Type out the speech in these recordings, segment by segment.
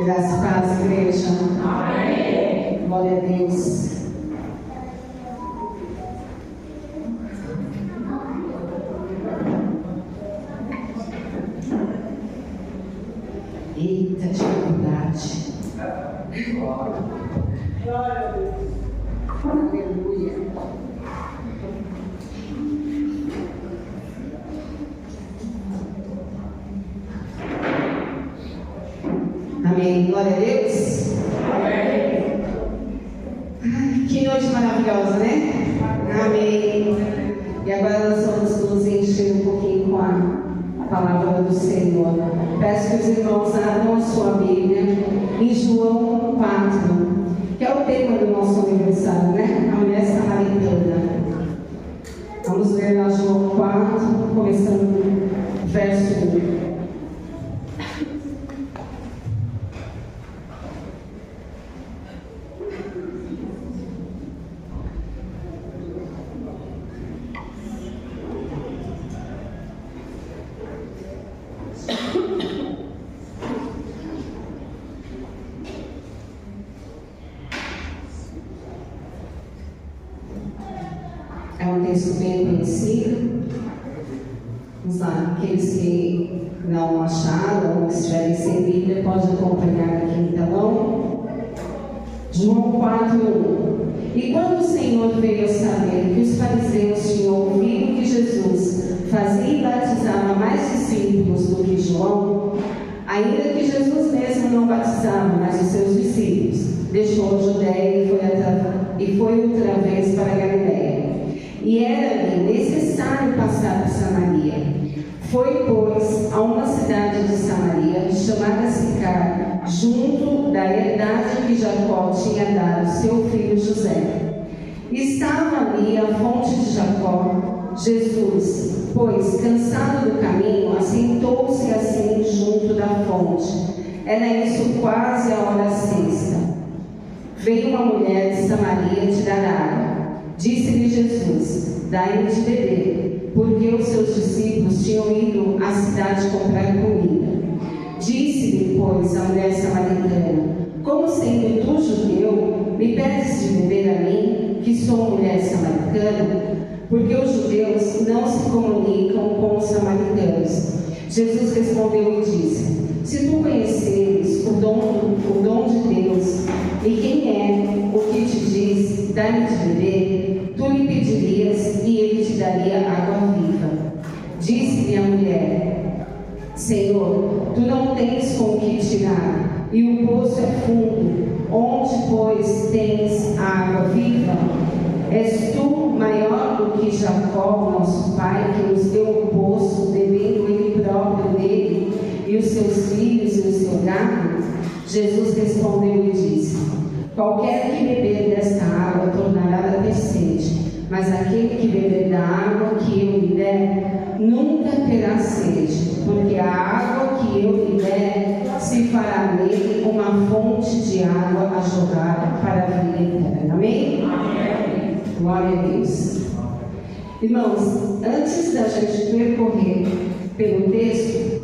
Graças a paz, igreja. Amém. Glória a Deus. Eita dificuldade. Glória a Deus. Aleluia. Amém. Glória a Deus. Amém. Ai, que noite maravilhosa, né? Amém. E agora nós vamos nos encher um pouquinho com a palavra do Senhor. Peço que os irmãos abram a sua Bíblia em João 4, que é o tema do nosso aniversário, né? A mulher samaritana. Vamos ler lá João 4, começando do verso 1. É um texto bem conhecido. Vamos lá, aqueles que não acharam ou estiverem sem Bíblia, podem acompanhar aqui no telão. João 4:1. E quando o Senhor veio a saber que os fariseus tinham ouvido que Jesus fazia e batizava mais discípulos do que João, ainda que Jesus mesmo não batizava, mas os seus discípulos, deixou a Judéia e foi outra vez para a Galiléia. E era-lhe necessário passar por Samaria. Foi, pois, a uma cidade de Samaria, chamada Sicar, junto da herdade que Jacó tinha dado seu filho José. Estava ali a fonte de Jacó. Jesus, pois, cansado do caminho, assentou-se assim junto da fonte. Era isso quase a hora sexta. Veio uma mulher de Samaria tirar água. Disse-lhe Jesus: dai-me de beber, porque os seus discípulos tinham ido à cidade comprar comida. Disse-lhe, pois, a mulher samaritana: como sendo tu judeu, me pedes de beber a mim, que sou mulher samaritana? Porque os judeus não se comunicam com os samaritanos. Jesus respondeu e disse: se tu conheceres o dom de Deus, e quem é o que te diz, dá-me de beber, tu lhe pedirias e ele te daria água viva. Disse-lhe a mulher: Senhor, tu não tens com o que tirar, e o poço é fundo. Onde, pois, tens a água viva? És tu maior do que Jacó, nosso pai, que nos deu o poço, bebendo ele próprio dele, e os seus filhos e o seu gado? Jesus respondeu e disse: qualquer que beber desta água tornará a ter sede, mas aquele que beber da água que eu lhe der nunca terá sede, porque a água que eu lhe der se fará nele uma fonte de água a jorrar para a vida eterna. Amém? Amém. Glória a Deus. Irmãos, antes da gente percorrer pelo texto,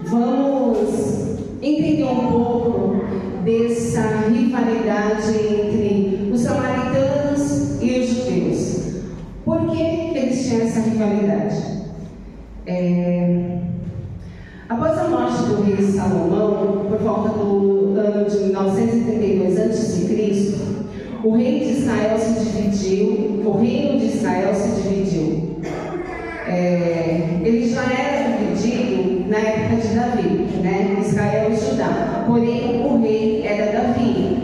vamos entender um pouco dessa rivalidade entre os samaritanos e os judeus. Por que eles tinham essa rivalidade? Após a morte do rei Salomão, por volta do ano de 932 a.C., o reino de Israel se dividiu. Ele já era dividido na época de Davi, né? Israel e Judá. Porém, o rei era Davi.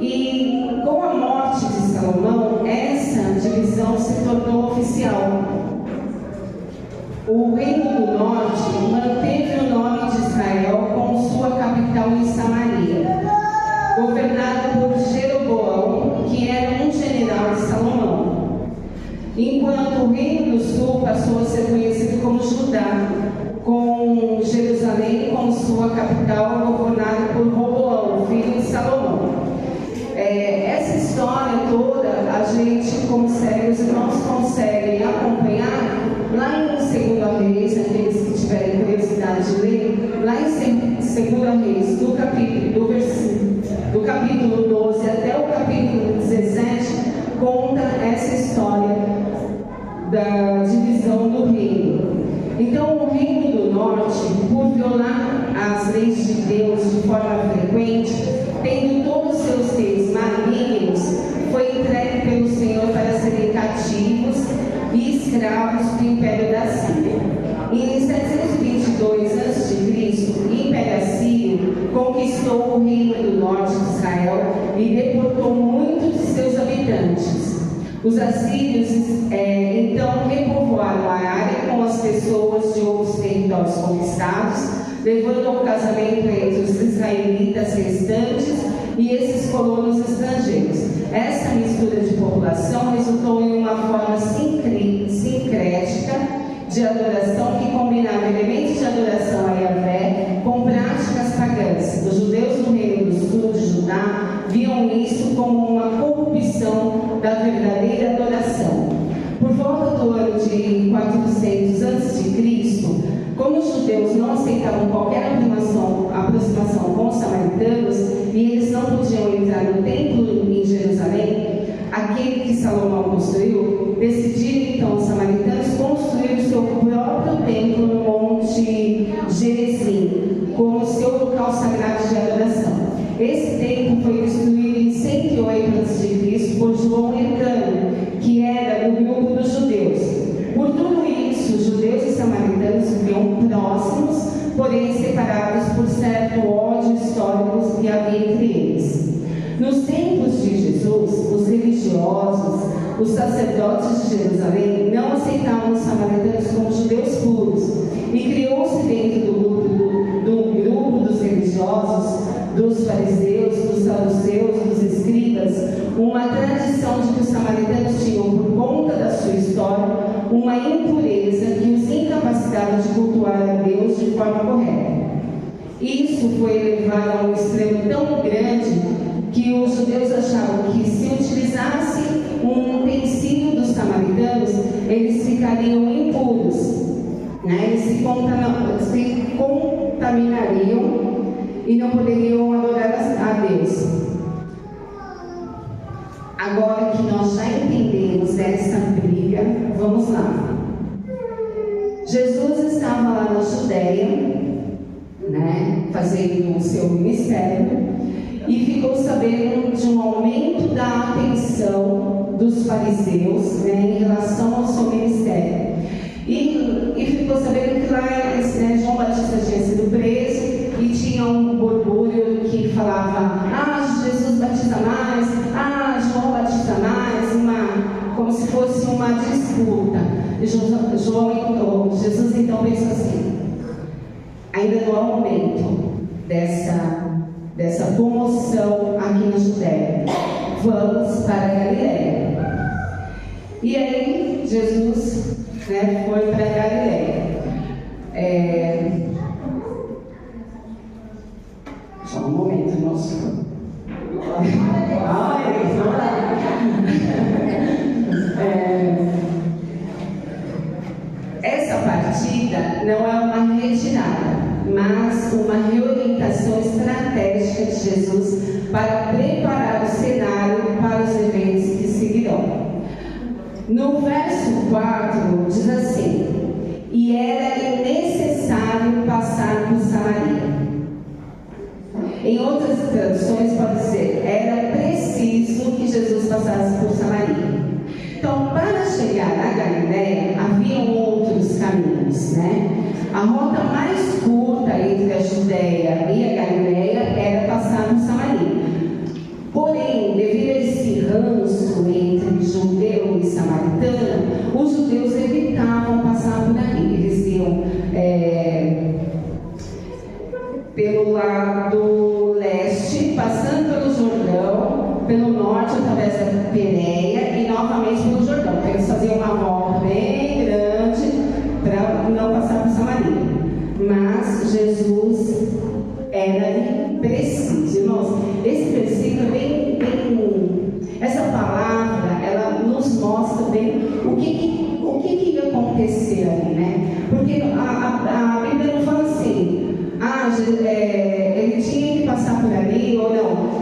E com a morte de Salomão, essa divisão se tornou oficial. O reino do norte manteve o nome de Israel com sua capital em Samaria, governado por Jeroboão, que era um general de Salomão. Enquanto o reino do sul passou a ser conhecido como Judá, com Jerusalém como sua capital, governado por Roboão, filho de Salomão. Essa história toda a gente consegue, os irmãos conseguem acompanhar lá em 2 Reis, aqueles que tiverem curiosidade de ler, lá em 2 Reis, do capítulo 12 até o capítulo 17, conta essa história da divisão do reino. Então, o reino do norte, por violar as leis de Deus de forma frequente, tendo todos os seus reis malignos, foi entregue pelo Senhor para serem cativos e escravos do Império da Síria. Em 722 a.C., o Império Assírio conquistou o reino do norte de Israel e deportou muitos de seus habitantes. Os assírios então repovoaram a área com as pessoas de outros territórios conquistados, levando ao casamento entre os israelitas restantes e esses colonos estrangeiros. Essa mistura de população resultou em uma forma sincrética de adoração que combinava elementos de adoração a Yahvé com práticas pagãs. Os judeus do reino do sul de Judá viam isso como uma corrupção da verdadeira adoração. Por volta do ano de 400 a.C., como os judeus não aceitavam qualquer aproximação com os samaritanos e eles não podiam entrar no templo em Jerusalém, aquele que Salomão construiu, decidiram então os samaritanos construir o seu próprio templo no Monte Gerizim, como seu local sagrado de adoração. Esse templo foi destruído em 108 a.C. por João Hircano, que era do grupo dos judeus. Por tudo isso, os judeus e samaritanos viviam próximos, porém separados por certo ódio histórico que havia entre eles. Nos tempos de Jesus, os religiosos, os sacerdotes de Jerusalém não aceitavam os samaritanos como judeus puros, e criou-se dentro do grupo dos religiosos, dos fariseus, dos saduceus, dos escribas, uma tradição de que os samaritanos tinham, por conta da sua história, uma impureza que os incapacitava de cultuar a Deus de forma correta. Isso foi levado a um extremo tão grande que os judeus achavam que se utilizasse um utensílio dos samaritanos, eles ficariam impuros, né? Eles se contaminariam e não poderiam adorar a Deus. Agora que nós já entendemos essa briga, vamos lá. Jesus estava lá na Judéia, né, fazendo o seu ministério, e ficou sabendo de um aumento da atenção dos fariseus, né, em relação ao seu ministério. E ficou sabendo que lá João Batista tinha sido preso e tinha um borbulho que falava: Jesus batiza mais, João batiza mais, como se fosse uma disputa. E Jesus então pensou assim: ainda não há aumento dessa comoção aqui na Judéia, vamos para a Galileia. E aí Jesus, né, foi para a Galileia. Só um momento, nosso. Essa partida não é uma retirada, mas uma reorientação estratégica de Jesus para preparar o cenário para os eventos que seguirão. No verso 4 diz assim: e era necessário passar por Samaria. Em outras traduções pode dizer: era preciso que Jesus passasse por Samaria. Então, para chegar na Galileia, haviam outros caminhos, né? A rota mais curta entre a Judéia e a Galileia era passar por Samaria. Porém, devido a esse ranço entre judeu e samaritano, os judeus evitavam passar por ali. Eles iam pelo lado leste, passando pelo Jordão, pelo norte, através da Pereia e novamente pelo Jordão. Então, eles faziam uma volta bem grande para não passar por Samaria. Mas Jesus era preciso. Irmãos, esse versículo é bem. Essa palavra, ela nos mostra bem o que ia acontecer ali, né? Porque a Bíblia não fala assim: ele tinha que passar por ali ou não?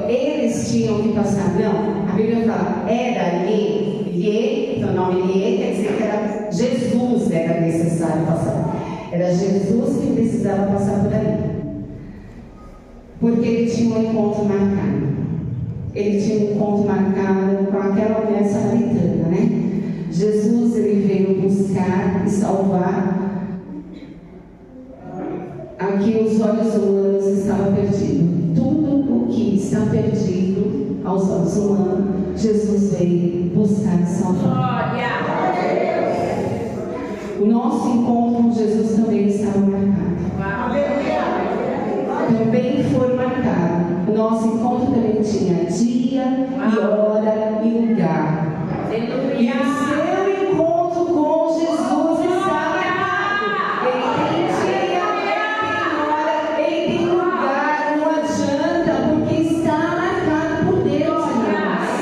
Eles tinham que passar, não. A Bíblia fala, era ali, então o nome Lhe quer dizer que era Jesus, era necessário passar. Era Jesus que precisava passar por ali. Porque ele tinha um encontro marcado. Ele tinha um encontro marcado com aquela mulher samaritana, né? Jesus, ele veio buscar e salvar aqui os olhos humanos estavam perdidos. Tudo o que está perdido aos olhos humanos, Jesus veio buscar e salvar. O nosso encontro com Jesus também estava marcado. Também foi marcado. O nosso encontro também tinha dia, e hora e lugar. E o seu encontro com Jesus está marcado. Ele tem dia, ele tem hora, ele tem lugar. Não adianta, porque está marcado por Deus, irmãos.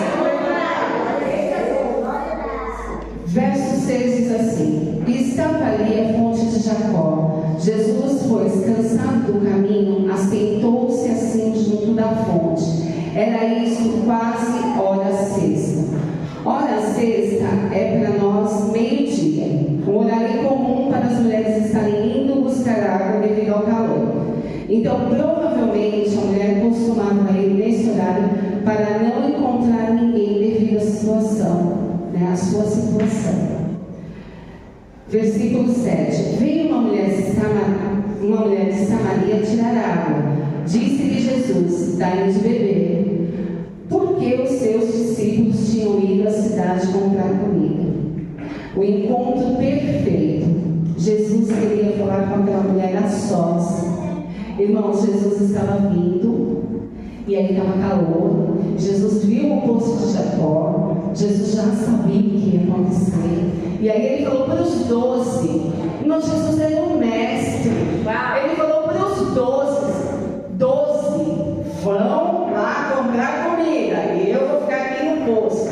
Verso 6 diz assim: estava ali a fonte de Jacó. Jesus, pois, cansado do caminho, assentou-se assim junto da fonte. Era isso quase hora sexta. Hora sexta é para nós meio-dia, um horário comum para as mulheres estarem indo buscar água devido ao calor. Então, provavelmente, a mulher costumava ir nesse horário para não encontrar ninguém devido à situação, né, à sua situação. Versículo 7. Veio uma mulher de Samaria tirar água. Disse-lhe Jesus: dai-me de beber, porque os seus discípulos tinham ido à cidade comprar comida. O encontro perfeito. Jesus queria falar com aquela mulher a sós. Irmãos, Jesus estava vindo e aí estava calor. Jesus viu o poço de Jacó. Jesus já sabia o que ia acontecer. E aí ele falou para os 12. Irmão, Jesus era um mestre. Ele falou para os 12: vão lá comprar comida e eu vou ficar aqui no poço.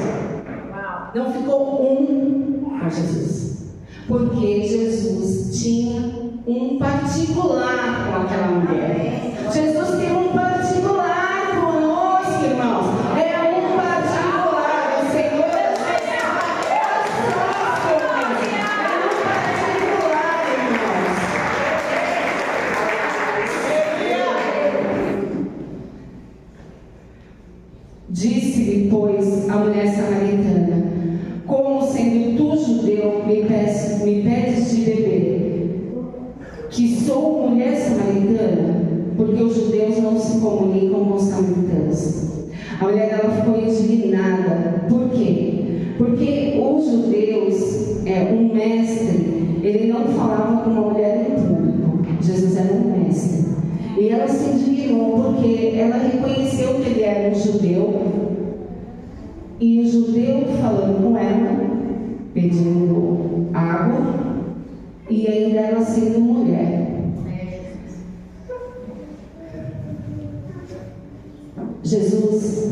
Não ficou um com Jesus, porque Jesus tinha um particular com aquela mulher. Jesus tem um particular conosco, irmãos. É um particular. O Senhor é um particular, irmãos. Disse-lhe, pois, a mulher samaritana: como sendo tu judeu, me pedes de beber, que sou mulher samaritana? Porque os judeus não se comunicam com os samaritanos. A mulher dela ficou indignada. Por quê? Porque os judeus, um mestre, ele não falava com uma mulher em público. Jesus era um mestre. E ela se indignou porque ela reconheceu que ele era um judeu. E o judeu falando com ela, pedindo água, e ainda ela sendo mulher. Jesus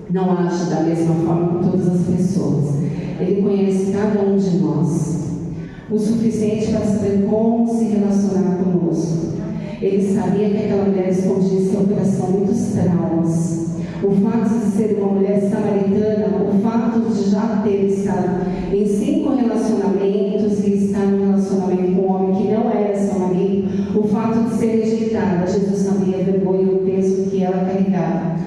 não age da mesma forma com todas as pessoas. Ele conhece cada um de nós o suficiente para saber como se relacionar conosco. Ele sabia que aquela mulher escondia em seu coração muitos traumas. O fato de ser uma mulher samaritana, o fato de já ter estado em 5 relacionamentos e estar em um relacionamento com um homem que não era seu marido, o fato de ser rejeitada, Jesus sabia a vergonha e o peso que ela carregava.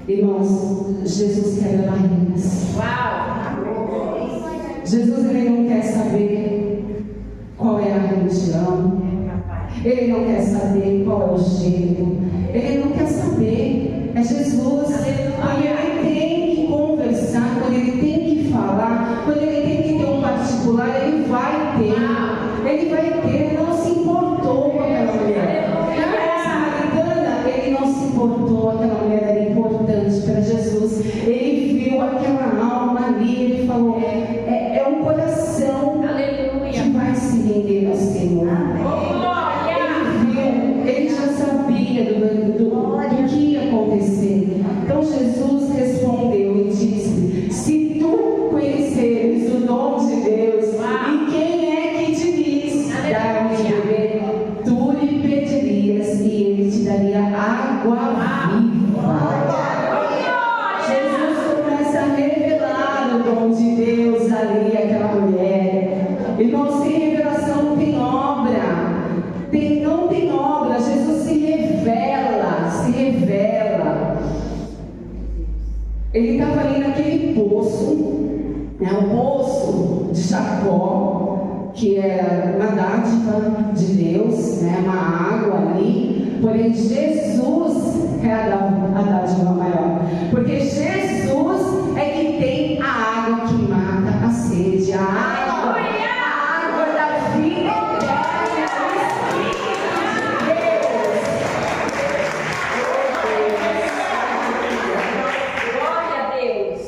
Irmãos, Jesus quebra barreiras. Jesus, ele não quer saber qual é a religião, ele não quer saber qual é o gênero, ele não quer saber. É Jesus. Quando ele tem que conversar, quando ele tem que falar, quando ele tem que ter um particular, ele vai ter. Ele vai ter. Ele não se importou com aquela mulher. Na samaritana, ele não se importou. Aquela mulher era importante para Jesus. Ele viu aquela alma ali. Ele falou: é um coração que vai se render ao Senhor. Ele já sabia do que ia acontecer. Então Jesus Ele estava ali naquele poço, né, o poço de Jacó, que era uma dádiva de Deus, né, uma água ali. Porém, Jesus é a dádiva maior, porque Jesus é que tem a água que mata a sede, a água da vida eterna. Glória a Deus.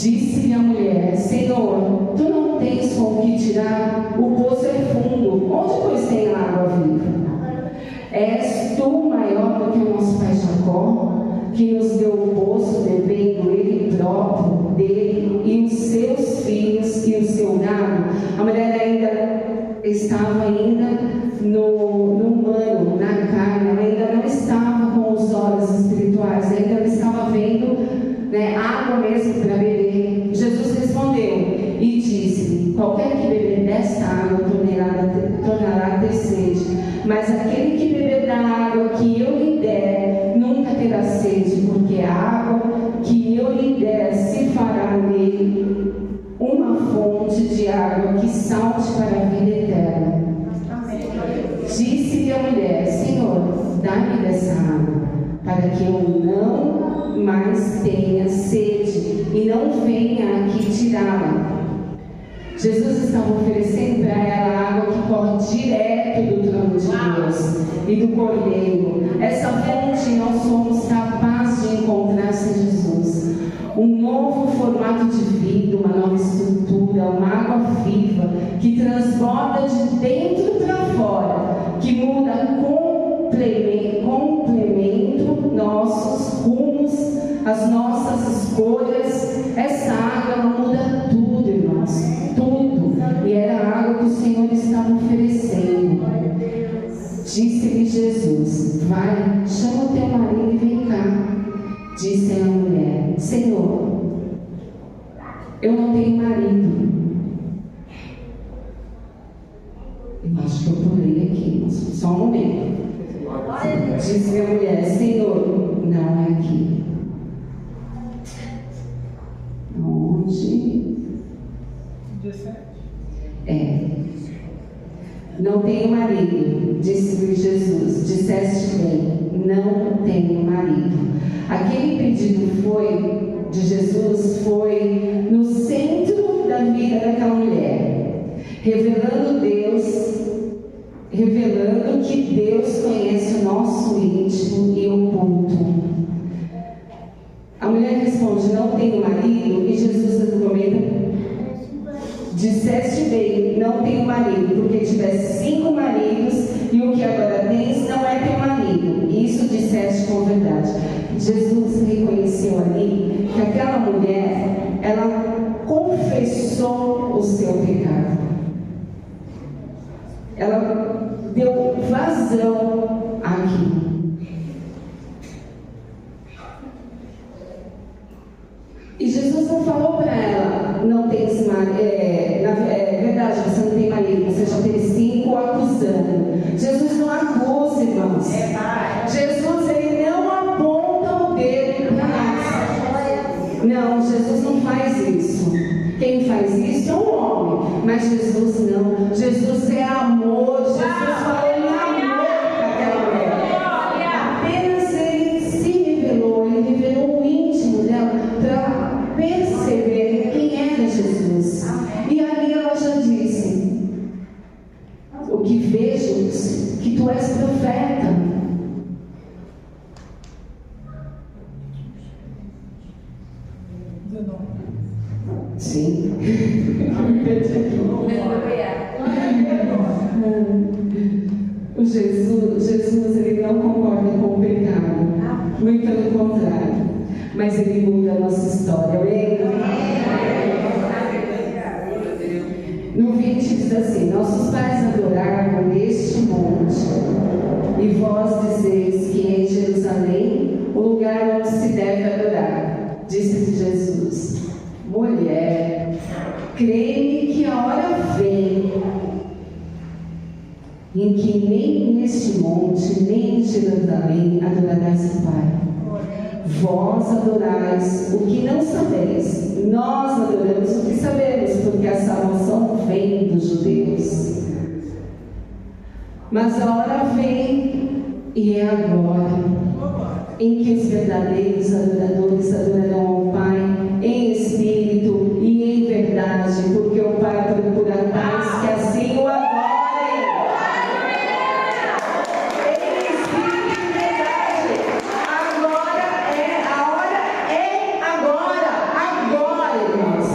Disse-lhe a mulher: Senhor, tu não tens com que tirar, o poço é fundo, onde pois tem a água viva? És tu maior do que o nosso pai Jacó, que nos deu o poço, bebendo ele próprio dele e os seus filhos e o seu gado? A mulher ainda estava no humano, na carne, ela ainda não estava com os olhos espirituais, ainda não estava vendo, né, água mesmo para beber. Jesus respondeu e disse: qualquer que beber desta água tornará a ter sede, mas aquele que beber da água que eu lhe der nunca terá sede, porque a água que eu lhe der se fará nele uma fonte de água que salte para a vida eterna. Disse-lhe a mulher: Senhor, dá-me dessa água, para que eu não mais tenha sede e não venha aqui tirá-la. Jesus estava oferecendo para ela água que corre direto do trono de Deus e do Cordeiro. Essa fonte nós somos capazes de encontrar sem Jesus. Um novo formato de vida, uma nova estrutura, uma água viva que transborda de dentro para fora, que muda complemento nossos rumos, as nossas escolhas. Essa água ela muda tudo, irmãos, tudo. E era a água que o Senhor estava oferecendo. Disse-lhe Jesus: vai, chama o teu marido e vem cá. Disse a mulher: Senhor, eu não tenho marido. Eu acho que eu pulei aqui, só um momento. Disse a mulher: Senhor, não é aqui. Onde? 17. Não tenho marido, disse-lhe Jesus. Disseste bem, não tenho marido. Aquele pedido de Jesus foi no centro da vida daquela mulher, revelando que Deus conhece o nosso íntimo e oculto. A mulher responde: não tenho marido, e Jesus comenta: disseste bem, não tenho marido, porque tivesse 5 maridos e o que agora tens não é teu marido. Isso disseste com verdade. Jesus reconheceu ali que aquela mulher, ela confessou o seu pecado. Ela deu vazão àquilo. E Jesus não falou para ela: não tens marido, verdade, você não tem marido, você já teve 5 acusando. Jesus não acusa, irmãos. Jesus, ele não aponta o dedo para nós. Não, Jesus não faz isso. Quem faz isso é um homem, mas Jesus não. Jesus é amor. Jesus falou em amor para aquela mulher. Apenas ele se revelou, ele revelou o íntimo dela para perceber quem era Jesus. E ali ela já disse: o que vejo, que tu és profeta. Sim. O Jesus, ele não concorda com o pecado, muito pelo contrário, mas ele muda a nossa história. No 20 diz assim: nossos pais adoravam neste monte, e vós dizeis que em Jerusalém o lugar onde se deve adorar. Disse Jesus: mulher, crê-me que a hora vem em que nem neste monte, nem em Jerusalém adorarás o Pai. vós adorais o que não sabeis, nós adoramos o que sabemos, porque a salvação vem dos judeus. Mas a hora vem, e é agora, em que os verdadeiros adoradores adorarão ao Pai em espírito e em verdade, porque o Pai procura tais que assim o adorem. Em espírito e verdade. Agora a hora é agora, irmãos.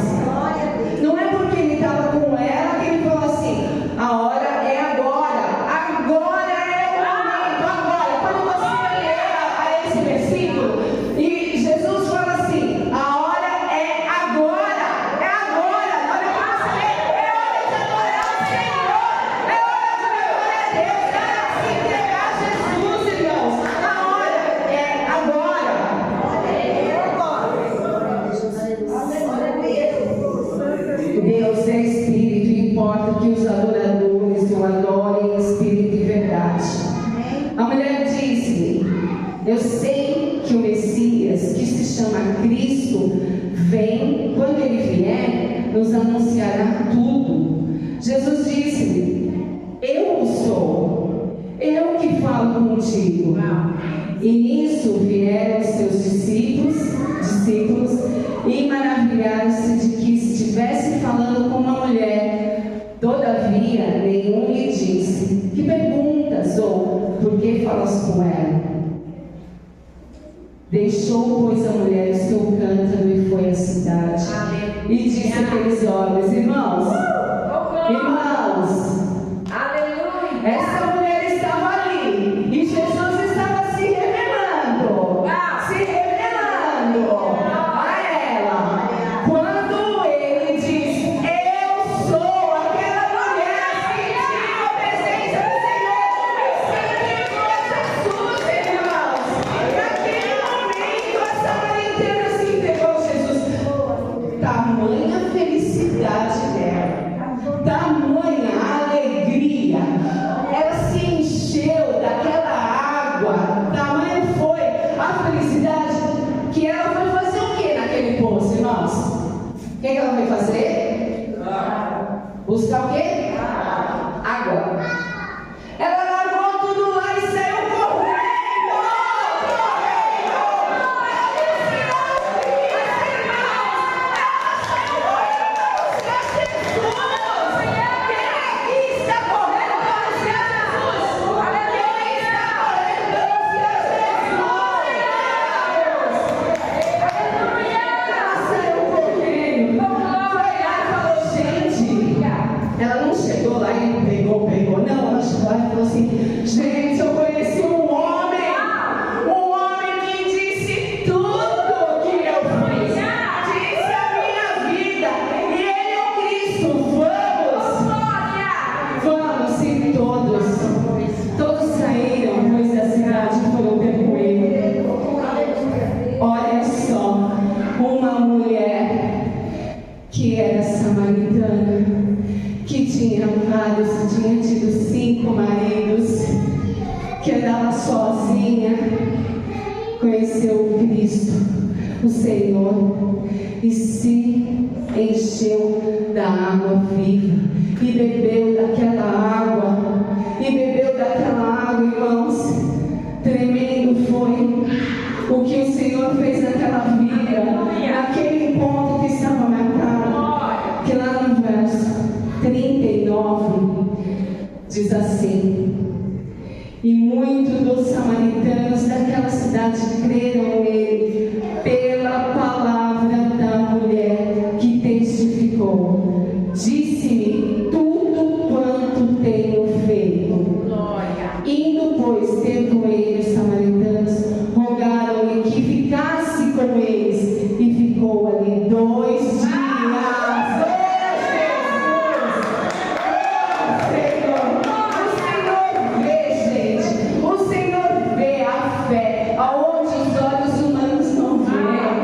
Não é porque ele estava com ela que ele falou assim: a hora é agora é o momento, agora. Quando você lê esse versículo, e Jesus fala assim: a hora é agora. Olha como você lê: é hora de adorar o Senhor, é hora de adorar a Deus, é hora de se entregar a Jesus, irmãos. A hora é agora. Deus é espírito e importa que os adoradores o adorem em espírito e verdade. A mulher disse: eu sei que o Messias, que se chama Cristo, vem. Quando ele vier, nos anunciará tudo. Jesus disse-lhe: eu sou, eu que falo contigo. E nisso vieram os seus discípulos e maravilharam-se de que estivesse falando com uma mulher. Todavia, nenhum lhe disse: que perguntas? Ou por que falas com ela? Deixou, pois, a mulher o seu cântaro e foi à cidade. E disse àqueles homens: irmãos, Aleluia. essa mulher estava ali e Jesus estava se revelando a ela. Quando ele diz: eu sou, aquela mulher sentiu a presença do Senhor, se entregou a Jesus, irmãos. Naquele momento a samaritana se entregou a Jesus. Tamanha felicidade dela, tamanha alegria, ela se encheu daquela água, tamanha foi a felicidade que ela foi fazer o que naquele poço, irmãos? O que ela foi fazer? Buscar o quê? Água. Ela largou tudo lá e saiu correndo. Ela não chegou lá e pegou. Não, ela chegou lá e falou assim: gente, eu conheci um homem que disse tudo que eu fiz, disse a minha vida, e ele é o Cristo. Vamos, e todos saíram, pois da cidade e foram ter com ele. Olha só, uma mulher que era samaritana, que tinha tido 5 maridos, que andava sozinha, conheceu o Cristo, o Senhor, e se encheu da água viva, e bebeu daquela água, irmãos. Tremendo foi o que o Senhor fez naquela vida, naquele encontro que estava marcado, que lá no verso 39 diz assim: e muitos dos samaritanos daquela cidade creram nele pela palavra da mulher que testificou: disse-me tudo quanto tenho feito. Indo, pois, ter com ele os samaritanos, rogaram-lhe que ficasse com eles, e ficou ali 2 dias. Aonde os olhos humanos não veem,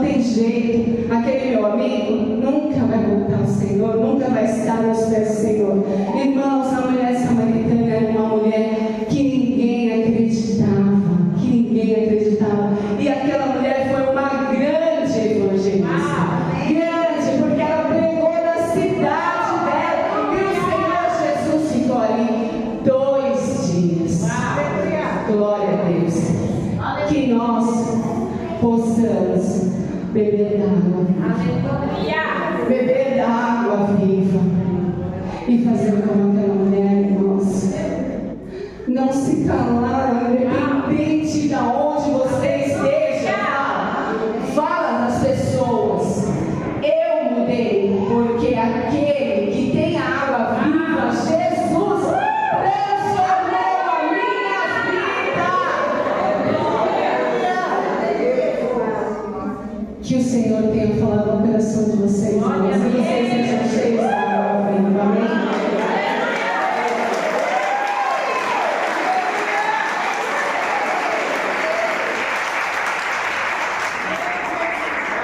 tem jeito. Aquele meu amigo nunca vai voltar ao Senhor, nunca vai estar nos pés do Senhor. Irmãos, a mulher samaritana era uma mulher que ninguém acreditava. E aquela mulher foi uma grande evangelista. Grande, porque ela pregou na cidade dela. E o Senhor Jesus ficou ali 2 dias. Glória a Deus. Que nós possamos beber d'água. Beber da água viva. E fazer como aquela mulher, irmãos. Não se calar, independente de onde você esteja. Fala nas pessoas. Eu mudei, porque aquele que tem a água viva, Jesus, transformou a minha vida. Que o Senhor tenha falado ao coração de vocês. Que vocês sejam cheios da água viva. Amém.